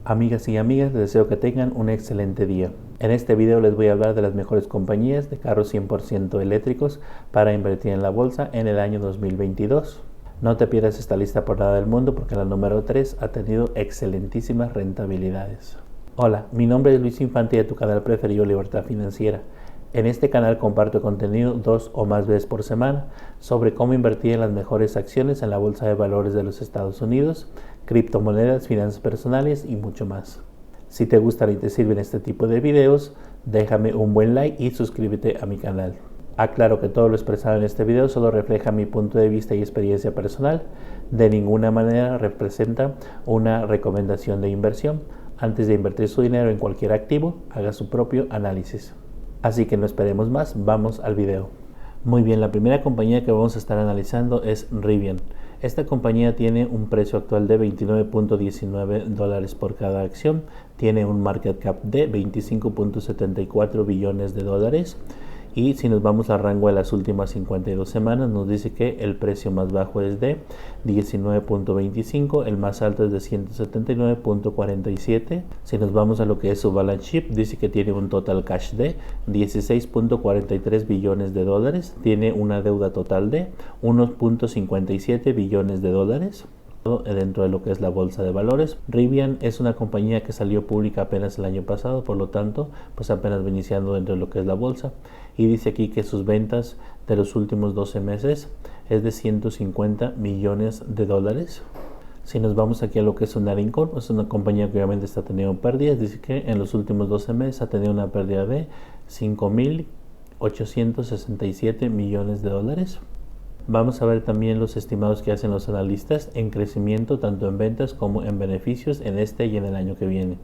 Amigas y amigas, les deseo que tengan un excelente día. En este video les voy a hablar de las mejores compañías de carros 100% eléctricos para invertir en la bolsa en el año 2022. No te pierdas esta lista por nada del mundo porque la número 3 ha tenido excelentísimas rentabilidades. Hola, mi nombre es Luis Infante de tu canal preferido Libertad Financiera. En este canal comparto contenido 2 o más veces por semana sobre cómo invertir en las mejores acciones en la Bolsa de Valores de los Estados Unidos, criptomonedas, finanzas personales y mucho más. Si te gustan y te sirven este tipo de videos, déjame un buen like y suscríbete a mi canal. Aclaro que todo lo expresado en este video solo refleja mi punto de vista y experiencia personal. De ninguna manera representa una recomendación de inversión. Antes de invertir su dinero en cualquier activo, haga su propio análisis. Así que no esperemos más, vamos al video. Muy bien, la primera compañía que vamos a estar analizando es Rivian. Esta compañía tiene un precio actual de $29.19 por cada acción, tiene un market cap de $25.74 billones y si nos vamos al rango de las últimas 52 semanas nos dice que el precio más bajo es de 19.25, el más alto es de 179.47. Si nos vamos a lo que es su balance sheet, dice que tiene un total cash de 16.43 billones de dólares, tiene una deuda total de 1.57 billones de dólares dentro de lo que es la bolsa de valores. Rivian es una compañía que salió pública apenas el año pasado, por lo tanto pues apenas va iniciando dentro de lo que es la bolsa, y dice aquí que sus ventas de los últimos 12 meses es de 150 millones de dólares. Si nos vamos aquí a lo que es su net income, es una compañía que obviamente está teniendo pérdidas. Dice que en los últimos 12 meses ha tenido una pérdida de 5.867 millones de dólares. Vamos a ver también los estimados que hacen los analistas en crecimiento tanto en ventas como en beneficios en este y en el año que viene.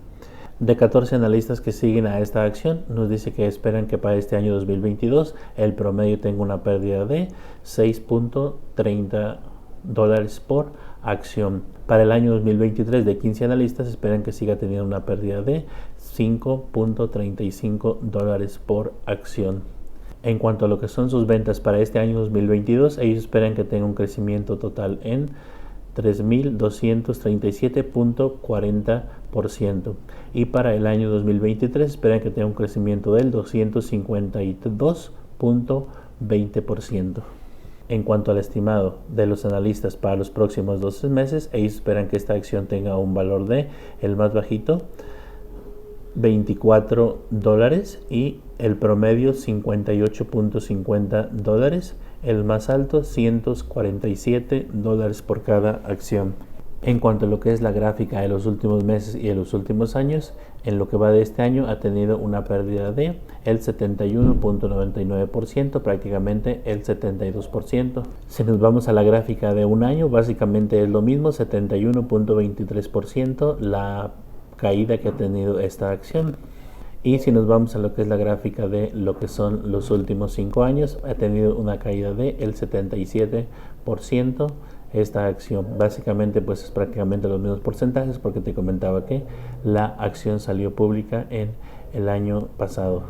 De 14 analistas que siguen a esta acción, nos dice que esperan que para este año 2022 el promedio tenga una pérdida de $6.30 por acción. Para el año 2023 de 15 analistas esperan que siga teniendo una pérdida de $5.35 por acción. En cuanto a lo que son sus ventas para este año 2022, ellos esperan que tenga un crecimiento total en 3.237.40%, y para el año 2023 esperan que tenga un crecimiento del 252.20%. En cuanto al estimado de los analistas para los próximos 12 meses, ellos esperan que esta acción tenga un valor de, el más bajito, $24 y el promedio $58.50, el más alto $147 por cada acción. En cuanto a lo que es la gráfica de los últimos meses y de los últimos años, en lo que va de este año ha tenido una pérdida de el 71.99%, prácticamente el 72%. Si nos vamos a la gráfica de un año, básicamente es lo mismo, 71.23% la caída que ha tenido esta acción. Y si nos vamos a lo que es la gráfica de lo que son los últimos 5 años, ha tenido una caída de el 77% esta acción. Básicamente pues es prácticamente los mismos porcentajes porque te comentaba que la acción salió pública en el año pasado.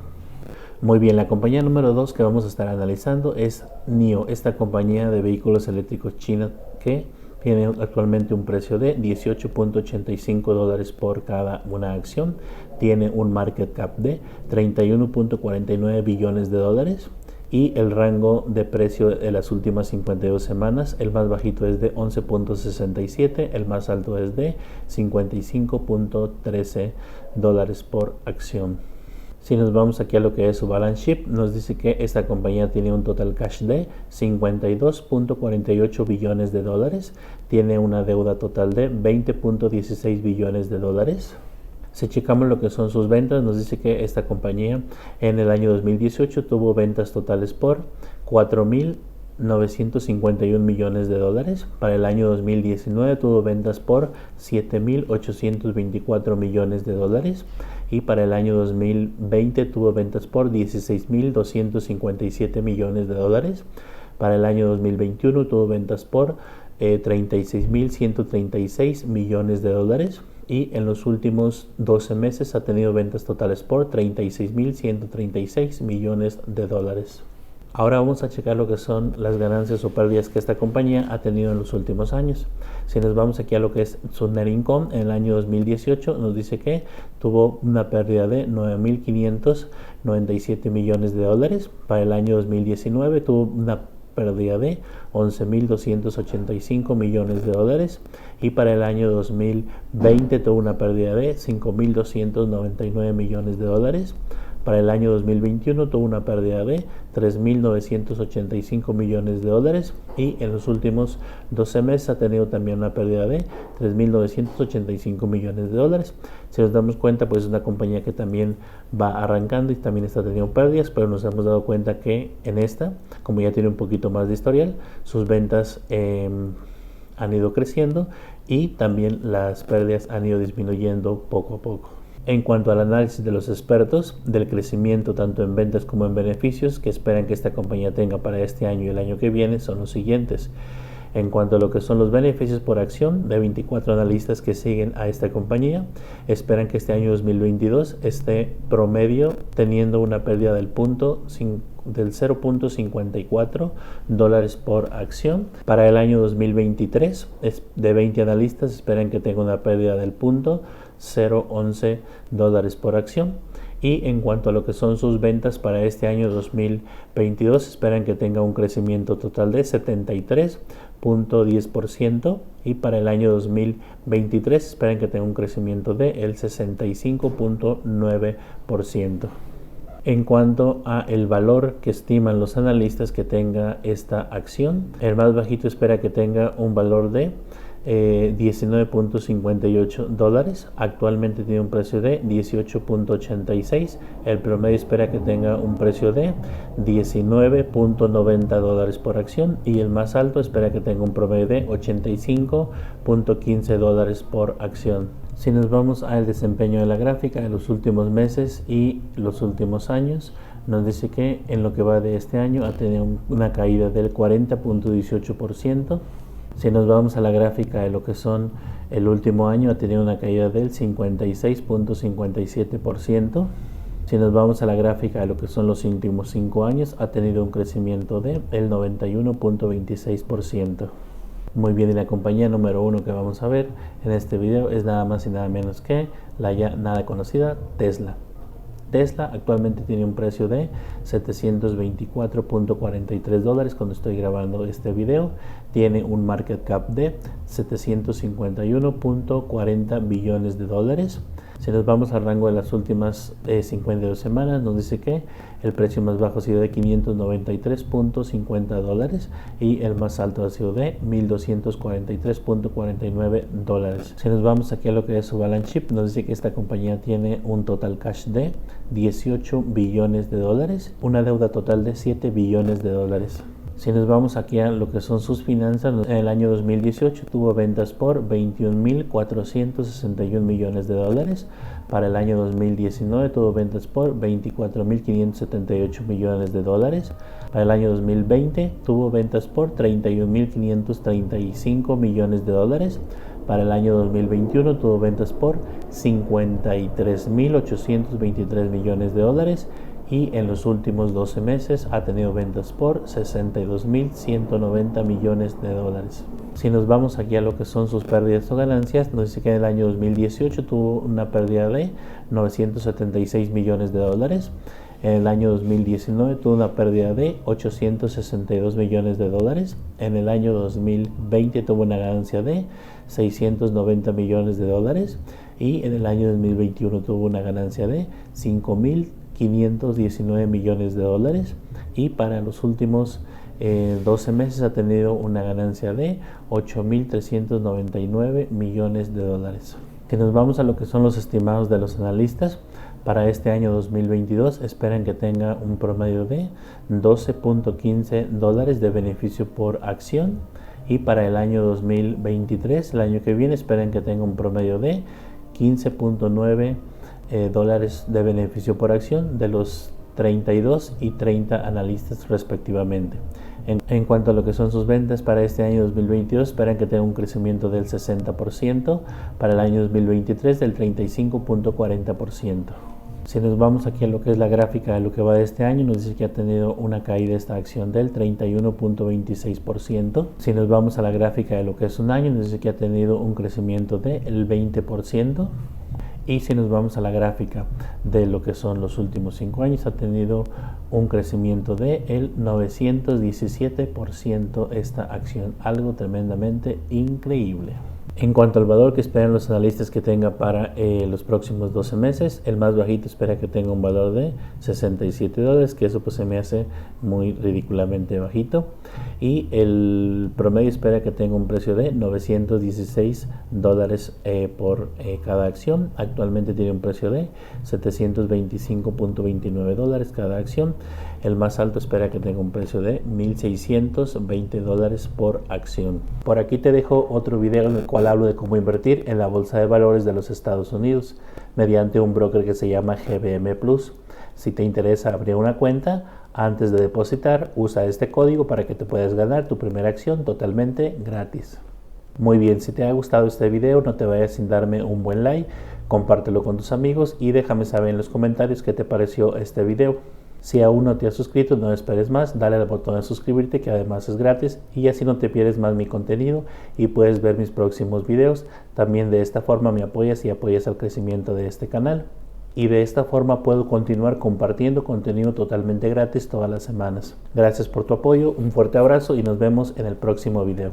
Muy bien, la compañía número 2 que vamos a estar analizando es NIO, esta compañía de vehículos eléctricos china que tiene actualmente un precio de $18.85 por cada una acción. Tiene un market cap de 31.49 billones de dólares y el rango de precio de las últimas 52 semanas, el más bajito es de 11.67, el más alto es de 55.13 dólares por acción. Si nos vamos aquí a lo que es su balance sheet, nos dice que esta compañía tiene un total cash de 52.48 billones de dólares, tiene una deuda total de 20.16 billones de dólares. Si checamos lo que son sus ventas, nos dice que esta compañía en el año 2018 tuvo ventas totales por 4.951 millones de dólares. Para el año 2019 tuvo ventas por 7.824 millones de dólares. Y para el año 2020 tuvo ventas por 16.257 millones de dólares. Para el año 2021 tuvo ventas por 36.136 millones de dólares. Y en los últimos 12 meses ha tenido ventas totales por 36.136 millones de dólares. Ahora vamos a checar lo que son las ganancias o pérdidas que esta compañía ha tenido en los últimos años. Si nos vamos aquí a lo que es su net income, en el año 2018 nos dice que tuvo una pérdida de 9.597 millones de dólares. Para el año 2019 tuvo una pérdida de 11.285 millones de dólares y para el año 2020 tuvo una pérdida de 5.299 millones de dólares. Para el año 2021 tuvo una pérdida de 3.985 millones de dólares y en los últimos 12 meses ha tenido también una pérdida de 3.985 millones de dólares. Si nos damos cuenta, pues es una compañía que también va arrancando y también está teniendo pérdidas, pero nos hemos dado cuenta que en esta, como ya tiene un poquito más de historial, sus ventas han ido creciendo y también las pérdidas han ido disminuyendo poco a poco. En cuanto al análisis de los expertos del crecimiento tanto en ventas como en beneficios que esperan que esta compañía tenga para este año y el año que viene son los siguientes. En cuanto a lo que son los beneficios por acción, de 24 analistas que siguen a esta compañía, esperan que este año 2022 esté promedio teniendo una pérdida del 0.54 dólares por acción. Para el año 2023, de 20 analistas esperan que tenga una pérdida del 0.11 dólares por acción. Y en cuanto a lo que son sus ventas para este año 2022, esperan que tenga un crecimiento total de 73.10% y para el año 2023 esperan que tenga un crecimiento del 65.9%. En cuanto a el valor que estiman los analistas que tenga esta acción, el más bajito espera que tenga un valor de 19.58 dólares. Actualmente tiene un precio de 18.86. El promedio espera que tenga un precio de 19.90 dólares por acción y el más alto espera que tenga un promedio de 85.15 dólares por acción. Si nos vamos al desempeño de la gráfica de los últimos meses y los últimos años, nos dice que en lo que va de este año ha tenido una caída del 40.18%. Si nos vamos a la gráfica de lo que son el último año, ha tenido una caída del 56.57%. Si nos vamos a la gráfica de lo que son los últimos 5 años, ha tenido un crecimiento del 91.26%. Muy bien, y la compañía número 1 que vamos a ver en este video es nada más y nada menos que la ya nada conocida Tesla. Tesla actualmente tiene un precio de 724.43 dólares cuando estoy grabando este video. Tiene un market cap de 751.40 billones de dólares. Si nos vamos al rango de las últimas 52 semanas, nos dice que el precio más bajo ha sido de 593.50 dólares y el más alto ha sido de 1.243.49 dólares. Si nos vamos aquí a lo que es su balance sheet, nos dice que esta compañía tiene un total cash de 18 billones de dólares, una deuda total de 7 billones de dólares. Si nos vamos aquí a lo que son sus finanzas, en el año 2018 tuvo ventas por 21.461 millones de dólares. Para el año 2019 tuvo ventas por 24.578 millones de dólares. Para el año 2020 tuvo ventas por 31.535 millones de dólares. Para el año 2021 tuvo ventas por 53.823 millones de dólares. Y en los últimos 12 meses ha tenido ventas por 62.190 millones de dólares. Si nos vamos aquí a lo que son sus pérdidas o ganancias, nos dice que en el año 2018 tuvo una pérdida de 976 millones de dólares. En el año 2019 tuvo una pérdida de 862 millones de dólares. En el año 2020 tuvo una ganancia de 690 millones de dólares. Y en el año 2021 tuvo una ganancia de 5.519 millones de dólares y para los últimos 12 meses ha tenido una ganancia de 8.399 millones de dólares. Si nos vamos a lo que son los estimados de los analistas, para este año 2022 esperan que tenga un promedio de 12.15 dólares de beneficio por acción y para el año 2023, el año que viene, esperan que tenga un promedio de 15.9 dólares de beneficio por acción de los 32 y 30 analistas respectivamente. En cuanto a lo que son sus ventas para este año 2022, esperan que tenga un crecimiento del 60%, para el año 2023 del 35.40%. Si nos vamos aquí a lo que es la gráfica de lo que va de este año, nos dice que ha tenido una caída esta acción del 31.26%. Si nos vamos a la gráfica de lo que es un año, nos dice que ha tenido un crecimiento del 20%. Y si nos vamos a la gráfica de lo que son los últimos 5 años, ha tenido un crecimiento del 917% esta acción, algo tremendamente increíble. En cuanto al valor que esperan los analistas que tenga para los próximos 12 meses, el más bajito espera que tenga un valor de $67, que eso pues se me hace muy ridículamente bajito. Y el promedio espera que tenga un precio de $916 por cada acción. Actualmente tiene un precio de $725.29 cada acción. El más alto espera que tenga un precio de $1,620 por acción. Por aquí te dejo otro video en el cual hablo de cómo invertir en la bolsa de valores de los Estados Unidos mediante un broker que se llama GBM Plus. Si te interesa abrir una cuenta, antes de depositar, usa este código para que te puedas ganar tu primera acción totalmente gratis. Muy bien, si te ha gustado este video, no te vayas sin darme un buen like, compártelo con tus amigos y déjame saber en los comentarios qué te pareció este video. Si aún no te has suscrito, no esperes más, dale al botón de suscribirte, que además es gratis, y así no te pierdes más mi contenido y puedes ver mis próximos videos. También de esta forma me apoyas y apoyas al crecimiento de este canal. Y de esta forma puedo continuar compartiendo contenido totalmente gratis todas las semanas. Gracias por tu apoyo, un fuerte abrazo y nos vemos en el próximo video.